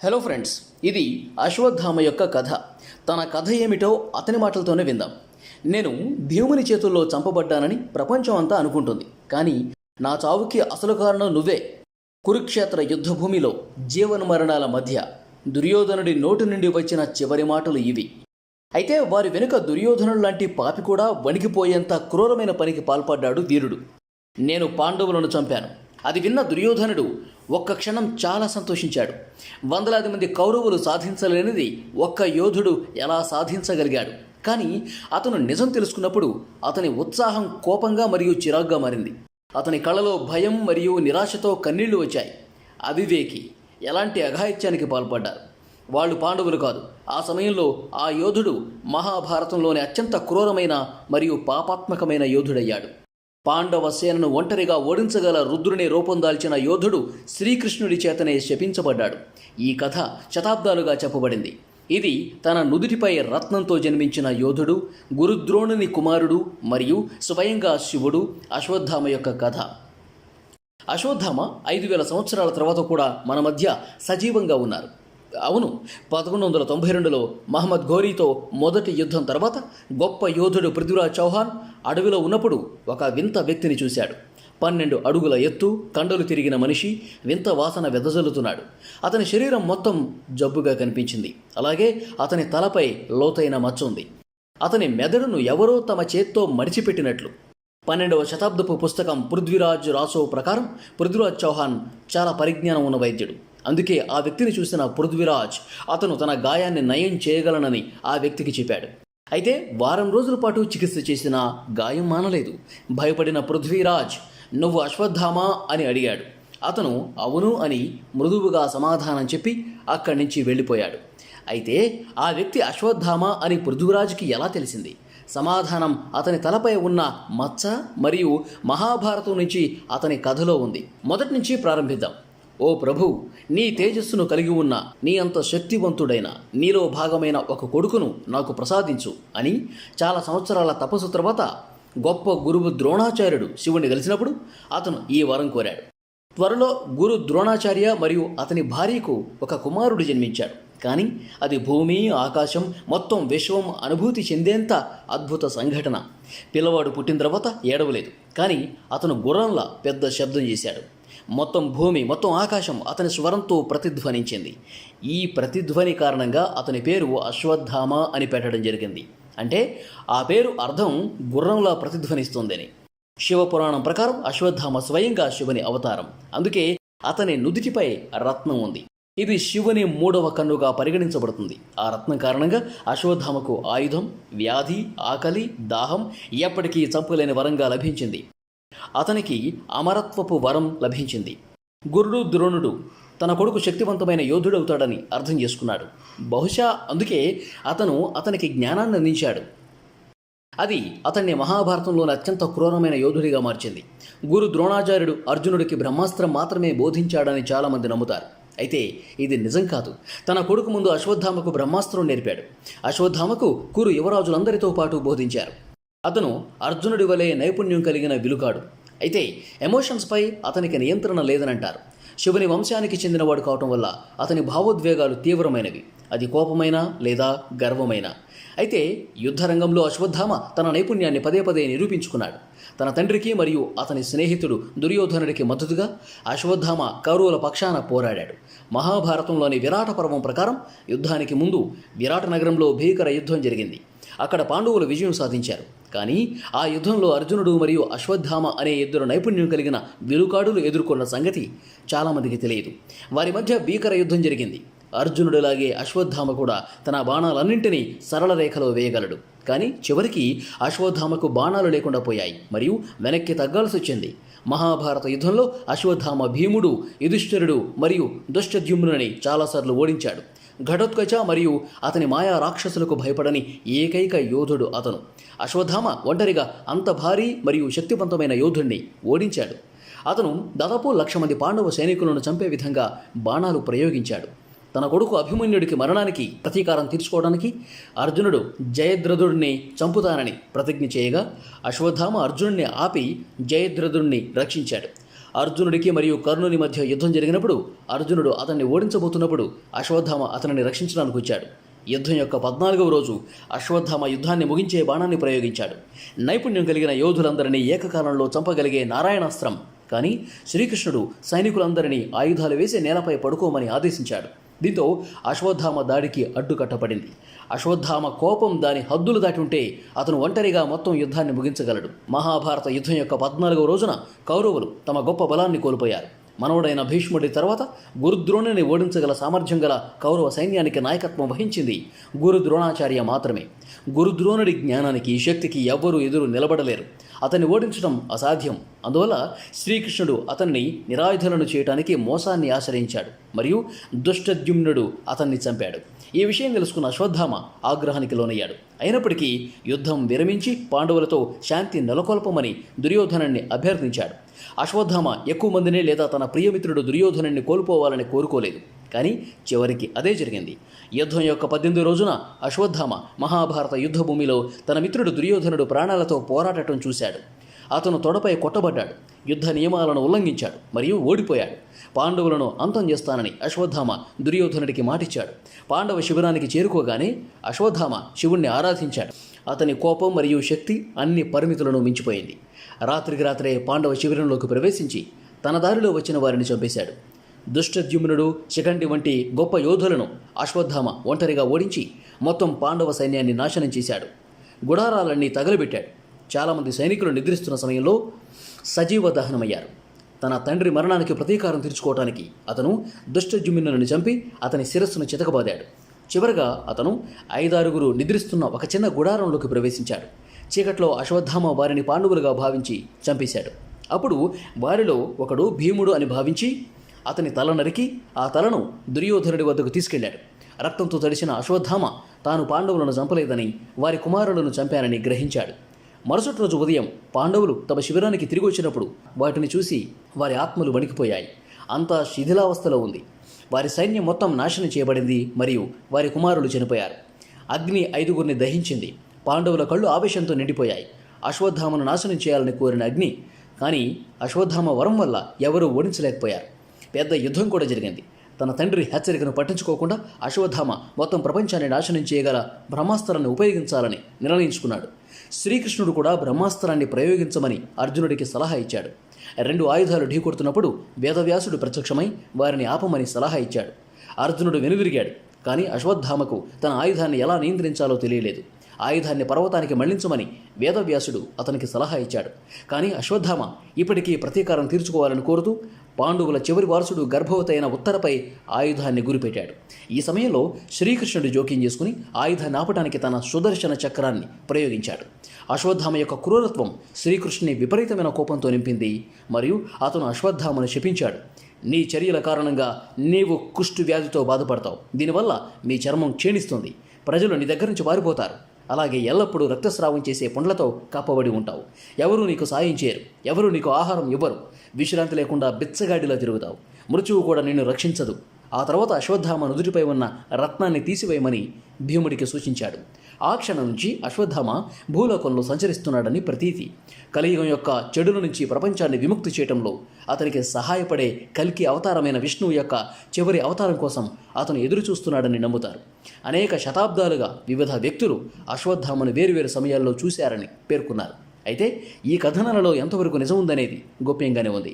Hello friends, ఇది అశ్వత్థామ యొక్క కథ. తన కథ ఏమిటో అతని మాటలతోనే విందాం. నేను భీముని చేతుల్లో చంపబడ్డానని ప్రపంచం అంతా అనుకుంటుంది. కానీ నా చావుకి అసలు కారణం నువ్వే. కురుక్షేత్ర యుద్ధభూమిలో జీవన్మరణాల మధ్య దుర్యోధనుడి నోటి నుండి వచ్చిన చివరి మాటలు ఇవి. అయితే వారి వెనుక దుర్యోధనుడు లాంటి పాపి కూడా వణికిపోయేంత క్రూరమైన పనికి పాల్పడ్డాడు వీరుడు. నేను పాండవులను చంపాను. అది విన్న దుర్యోధనుడు ఒక్క క్షణం చాలా సంతోషించాడు. వందలాది మంది కౌరవులు సాధించలేనిది ఒక్క యోధుడు ఎలా సాధించగలిగాడు. కానీ అతను నిజం తెలుసుకున్నప్పుడు అతని ఉత్సాహం కోపంగా మరియు చిరాగ్గా మారింది. అతని కళ్ళలో భయం మరియు నిరాశతో కన్నీళ్లు వచ్చాయి. అవివేకి ఎలాంటి అఘాయిత్యానికి పాల్పడ్డారు. వాళ్ళు పాండవులు కాదు. ఆ సమయంలో ఆ యోధుడు మహాభారతంలోని అత్యంత క్రూరమైన మరియు పాపాత్మకమైన యోధుడయ్యాడు. పాండవ సేనను ఒంటరిగా ఓడించగల రుద్రుని రూపం దాల్చిన యోధుడు శ్రీకృష్ణుడి చేతనే శపించబడ్డాడు. ఈ కథ శతాబ్దాలుగా చెప్పబడింది. ఇది తన నుదుటిపై రత్నంతో జన్మించిన యోధుడు, గురుద్రోణుని కుమారుడు మరియు స్వయంగా శివుడు అశ్వత్థామ యొక్క కథ. అశ్వత్థామ 5000 సంవత్సరాల తర్వాత కూడా మన మధ్య సజీవంగా ఉన్నారు. అవును, 1192లో మహమ్మద్ ఘోరీతో మొదటి యుద్ధం తర్వాత గొప్ప యోధుడు పృథ్వీరాజ్ చౌహాన్ అడవిలో ఉన్నప్పుడు ఒక వింత వ్యక్తిని చూశాడు. 12 అడుగుల ఎత్తు, కండలు తిరిగిన మనిషి వింత వాసన వెదజల్లుతున్నాడు. అతని శరీరం మొత్తం జబ్బుగా కనిపించింది. అలాగే అతని తలపై లోతైన మచ్చ ఉంది. అతని మెదడును ఎవరో తమ చేత్తో మడిచిపెట్టినట్లు. 12వ శతాబ్దపు పుస్తకం పృథ్వీరాజ్ రాసో ప్రకారం పృథ్వీరాజ్ చౌహాన్ చాలా పరిజ్ఞానం ఉన్న వైద్యుడు. అందుకే ఆ వ్యక్తిని చూసిన పృథ్వీరాజ్ అతను తన గాయాన్ని నయం చేయగలనని ఆ వ్యక్తికి చెప్పాడు. అయితే వారం రోజుల పాటు చికిత్స చేసినా గాయం మానలేదు. భయపడిన పృథ్వీరాజ్, నువ్వు అశ్వత్థామా అని అడిగాడు. అతను అవును అని మృదువుగా సమాధానం చెప్పి అక్కడి నుంచి వెళ్ళిపోయాడు. అయితే ఆ వ్యక్తి అశ్వత్థామా అని పృథ్వీరాజ్కి ఎలా తెలిసింది? సమాధానం అతని తలపై ఉన్న మచ్చ మరియు మహాభారతం నుంచి అతని కథలో ఉంది. మొదటి నుంచి ప్రారంభిద్దాం. ఓ ప్రభు, నీ తేజస్సును కలిగి ఉన్న, నీ అంత శక్తివంతుడైన, నీలో భాగమైన ఒక కొడుకును నాకు ప్రసాదించు అని చాలా సంవత్సరాల తపస్సు తర్వాత గొప్ప గురువు ద్రోణాచార్యుడు శివుణ్ణి కలిసినప్పుడు అతను ఈ వరం కోరాడు. త్వరలో గురు ద్రోణాచార్య మరియు అతని భార్యకు ఒక కుమారుడు జన్మించాడు. కానీ అది భూమి, ఆకాశం, మొత్తం విశ్వం అనుభూతి చెందేంత అద్భుత సంఘటన. పిల్లవాడు పుట్టిన తర్వాత ఏడవలేదు. కానీ అతను గుర్రంలా పెద్ద శబ్దం చేశాడు. మొత్తం భూమి, మొత్తం ఆకాశం అతని స్వరంతో ప్రతిధ్వనించింది. ఈ ప్రతిధ్వని కారణంగా అతని పేరు అశ్వత్థామ అని పెట్టడం జరిగింది. అంటే ఆ పేరు అర్థం గుర్రంలా ప్రతిధ్వనిస్తుందని. శివపురాణం ప్రకారం అశ్వత్థామ స్వయంగా శివుని అవతారం. అందుకే అతని నుదిటిపై రత్నం ఉంది. ఇది శివుని 3వ కన్నుగా పరిగణించబడుతుంది. ఆ రత్నం కారణంగా అశ్వత్థామకు ఆయుధం, వ్యాధి, ఆకలి, దాహం ఎప్పటికీ చంపలేని వరంగా లభించింది. అతనికి అమరత్వపు వరం లభించింది. గురుడు ద్రోణుడు తన కొడుకు శక్తివంతమైన యోధుడవుతాడని అర్థం చేసుకున్నాడు. బహుశా అందుకే అతనికి జ్ఞానాన్ని అందించాడు. అది అతన్ని మహాభారతంలోని అత్యంత క్రూరమైన యోధుడిగా మార్చింది. గురు ద్రోణాచార్యుడు అర్జునుడికి బ్రహ్మాస్త్రం మాత్రమే బోధించాడని చాలామంది నమ్ముతారు. అయితే ఇది నిజం కాదు. తన కొడుకు ముందు అశ్వత్థామకు బ్రహ్మాస్త్రం నేర్పాడు. అశ్వత్థామకు కురు యువరాజులందరితో పాటు బోధించారు. అతను అర్జునుడి వలె నైపుణ్యం కలిగిన విలుకాడు. అయితే ఎమోషన్స్పై అతనికి నియంత్రణ లేదనంటారు. శివుని వంశానికి చెందినవాడు కావటం వల్ల అతని భావోద్వేగాలు తీవ్రమైనవి. అది కోపమైనా లేదా గర్వమైనా. అయితే యుద్ధరంగంలో అశ్వత్థామ తన నైపుణ్యాన్ని పదే పదే నిరూపించుకున్నాడు. తన తండ్రికి మరియు అతని స్నేహితుడు దుర్యోధనుడికి మద్దతుగా అశ్వత్థామ కౌరవుల పక్షాన పోరాడాడు. మహాభారతంలోని విరాట పర్వం ప్రకారం యుద్ధానికి ముందు విరాట నగరంలో భీకర యుద్ధం జరిగింది. అక్కడ పాండవులు విజయం సాధించారు. కానీ ఆ యుద్ధంలో అర్జునుడు మరియు అశ్వత్థామ అనే 2 నైపుణ్యం కలిగిన విలుకాడులు ఎదుర్కొన్న సంగతి చాలామందికి తెలియదు. వారి మధ్య భీకర యుద్ధం జరిగింది. అర్జునుడిలాగే అశ్వత్థామ కూడా తన బాణాలన్నింటినీ సరళ రేఖలో వేయగలడు. కానీ చివరికి అశ్వత్థామకు బాణాలు లేకుండా పోయాయి మరియు వెనక్కి తగ్గాల్సి వచ్చింది. మహాభారత యుద్ధంలో అశ్వత్థామ భీముడు, యుధిష్ఠిరుడు మరియు దుష్టద్యుమ్నుని చాలాసార్లు ఓడించాడు. ఘటోత్కచ మరియు అతని మాయా రాక్షసులకు భయపడని ఏకైక యోధుడు అతను. అశ్వత్థామ ఒంటరిగా అంత భారీ మరియు శక్తివంతమైన యోధుడిని ఓడించాడు. అతను దాదాపు 1,00,000 మంది పాండవ సైనికులను చంపే విధంగా బాణాలు ప్రయోగించాడు. తన కొడుకు అభిమన్యుడికి మరణానికి ప్రతీకారం తీర్చుకోవడానికి అర్జునుడు జయద్రథుడిని చంపుతానని ప్రతిజ్ఞ చేయగా అశ్వత్థామ అర్జునుడిని ఆపి జయద్రథుడిని రక్షించాడు. అర్జునుడికి మరియు కర్ణుని మధ్య యుద్ధం జరిగినప్పుడు అర్జునుడు అతన్ని ఓడించబోతున్నప్పుడు అశ్వత్థామ అతనిని రక్షించడానికి వచ్చాడు. యుద్ధం యొక్క 14వ రోజు అశ్వత్థామ యుద్ధాన్ని ముగించే బాణాన్ని ప్రయోగించాడు. నైపుణ్యం కలిగిన యోధులందరినీ ఏకకాలంలో చంపగలిగే నారాయణాస్త్రం. కానీ శ్రీకృష్ణుడు సైనికులందరినీ ఆయుధాలు వేసి నేలపై పడుకోమని ఆదేశించాడు. దీంతో అశ్వత్థామ దాడికి అడ్డుకట్టబడింది. అశ్వత్థామ కోపం దాని హద్దులు దాటి ఉంటే అతను ఒంటరిగా మొత్తం యుద్ధాన్ని ముగించగలడు. మహాభారత యుద్ధం యొక్క 14వ రోజున కౌరవులు తమ గొప్ప బలాన్ని కోల్పోయారు. మనవుడైన భీష్ముడి తర్వాత గురుద్రోణుని ఓడించగల సామర్థ్యం గల కౌరవ సైన్యానికి నాయకత్వం వహించింది గురుద్రోణాచార్య మాత్రమే. గురుద్రోణుడి జ్ఞానానికి, శక్తికి ఎవ్వరూ ఎదురు నిలబడలేరు. అతన్ని ఓడించడం అసాధ్యం. అందువల్ల శ్రీకృష్ణుడు అతన్ని నిరాయుధులను చేయటానికి మోసాన్ని ఆశ్రయించాడు మరియు దుష్టద్యుమ్నుడు అతన్ని చంపాడు. ఈ విషయం తెలుసుకున్న అశ్వత్థామ ఆగ్రహానికి లోనయ్యాడు. అయినప్పటికీ యుద్ధం విరమించి పాండవులతో శాంతి నెలకొల్పమని దుర్యోధనుణ్ణి అభ్యర్థించాడు. అశ్వత్థామ ఎక్కువ మందిని లేదా తన ప్రియమిత్రుడు దుర్యోధనుణ్ణి కోల్పోవాలని కోరుకోలేదు. కానీ చివరికి అదే జరిగింది. యుద్ధం యొక్క 18వ రోజున అశ్వత్థామ మహాభారత యుద్ధ భూమిలో తన మిత్రుడు దుర్యోధనుడు ప్రాణాలతో పోరాడటం చూశాడు. అతను తొడపై కొట్టబడ్డాడు, యుద్ధ నియమాలను ఉల్లంఘించాడు మరియు ఓడిపోయాడు. పాండవులను అంతం చేస్తానని అశ్వత్థామ దుర్యోధనుడికి మాటిచ్చాడు. పాండవ శిబిరానికి చేరుకోగానే అశ్వత్థామ శివుణ్ణి ఆరాధించాడు. అతని కోపం మరియు శక్తి అన్ని పరిమితులను మించిపోయింది. రాత్రికి రాత్రే పాండవ శిబిరంలోకి ప్రవేశించి తన దారిలో వచ్చిన వారిని చంపేశాడు. దుష్టద్యుమ్నుడు, శిఖండి వంటి గొప్ప యోధులను అశ్వత్థామ ఒంటరిగా ఓడించి మొత్తం పాండవ సైన్యాన్ని నాశనం చేశాడు. గుడారాలన్నీ తగలబెట్టాడు. చాలామంది సైనికులు నిద్రిస్తున్న సమయంలో సజీవ దహనమయ్యారు. తన తండ్రి మరణానికి ప్రతీకారం తీర్చుకోవటానికి అతను దుష్టద్యుమ్నుని చంపి అతని శిరస్సును చితకబాదాడు. చివరగా అతను 5-6 నిద్రిస్తున్న ఒక చిన్న గుడారంలోకి ప్రవేశించాడు. చీకట్లో అశ్వత్థామ వారిని పాండవులుగా భావించి చంపేశాడు. అప్పుడు వారిలో ఒకడు భీముడు అని భావించి అతని తల నరికి ఆ తలను దుర్యోధనుడి వద్దకు తీసుకెళ్లాడు. రక్తంతో తడిసిన అశ్వత్థామ తాను పాండవులను చంపలేదని, వారి కుమారులను చంపానని గ్రహించాడు. మరుసటి రోజు ఉదయం పాండవులు తమ శిబిరానికి తిరిగి వచ్చినప్పుడు వాటిని చూసి వారి ఆత్మలు వణికిపోయాయి. అంతా శిథిలావస్థలో ఉంది. వారి సైన్యం మొత్తం నాశనం చేయబడింది మరియు వారి కుమారులు చనిపోయారు. అగ్ని 5గురిని దహించింది. పాండవుల కళ్ళు ఆవేశంతో నిండిపోయాయి. అశ్వత్థామను నాశనం చేయాలని కోరిన అగ్ని, కానీ అశ్వత్థామ వరం వల్ల ఎవరూ ఓడించలేకపోయారు. పెద్ద యుద్ధం కూడా జరిగింది. తన తండ్రి హెచ్చరికను పట్టించుకోకుండా అశ్వత్థామ మొత్తం ప్రపంచాన్ని నాశనం చేయగల బ్రహ్మాస్త్రాన్ని ఉపయోగించాలని నిర్ణయించుకున్నాడు. శ్రీకృష్ణుడు కూడా బ్రహ్మాస్త్రాన్ని ప్రయోగించమని అర్జునుడికి సలహా ఇచ్చాడు. 2 ఆయుధాలు ఢీకొడుతున్నప్పుడు వేదవ్యాసుడు ప్రత్యక్షమై వారిని ఆపమని సలహా ఇచ్చాడు. అర్జునుడు వెనుదిరిగాడు. కానీ అశ్వత్థామకు తన ఆయుధాన్ని ఎలా నియంత్రించాలో తెలియలేదు. ఆయుధాన్ని పర్వతానికి మళ్లించమని వేదవ్యాసుడు అతనికి సలహా ఇచ్చాడు. కానీ అశ్వత్థామ ఇప్పటికీ ప్రతీకారం తీర్చుకోవాలని కోరుతూ పాండవుల చివరి వారసుడు గర్భవతి అయిన ఉత్తరపై ఆయుధాన్ని గురిపెట్టాడు. ఈ సమయంలో శ్రీకృష్ణుడు జోక్యం చేసుకుని ఆయుధాన్ని ఆపటానికి తన సుదర్శన చక్రాన్ని ప్రయోగించాడు. అశ్వత్థామ యొక్క క్రూరత్వం శ్రీకృష్ణుని విపరీతమైన కోపంతో నింపింది మరియు అతను అశ్వత్థామను శపించాడు. నీ చర్యల కారణంగా నీవు కుష్టు వ్యాధితో బాధపడతావు. దీనివల్ల మీ చర్మం క్షీణిస్తుంది. ప్రజలు నీ దగ్గర నుంచి పారిపోతారు. అలాగే ఎల్లప్పుడూ రక్తస్రావం చేసే పుండ్లతో కప్పబడి ఉంటావు. ఎవరూ నీకు సాయం చేయరు. ఎవరూ నీకు ఆహారం ఇవ్వరు. విశ్రాంతి లేకుండా బిచ్చగాడిలా తిరుగుతావు. మృత్యువు కూడా నిన్ను రక్షించదు. ఆ తర్వాత అశ్వత్థామ నుదుటిపై ఉన్న రత్నాన్ని తీసివేయమని భీముడికి సూచించాడు. ఆ క్షణం నుంచి అశ్వత్థామ భూలోకంలో సంచరిస్తున్నాడని ప్రతీతి. కలియుగం యొక్క చెడుల నుంచి ప్రపంచాన్ని విముక్తి చేయటంలో అతనికి సహాయపడే కల్కి అవతారమైన విష్ణువు యొక్క చివరి అవతారం కోసం అతను ఎదురు చూస్తున్నాడని నమ్ముతారు. అనేక శతాబ్దాలుగా వివిధ వ్యక్తులు అశ్వత్థామను వేరువేరు సమయాల్లో చూశారని పేర్కొన్నారు. అయితే ఈ కథనాలలో ఎంతవరకు నిజం ఉందనేది గోప్యంగానే ఉంది.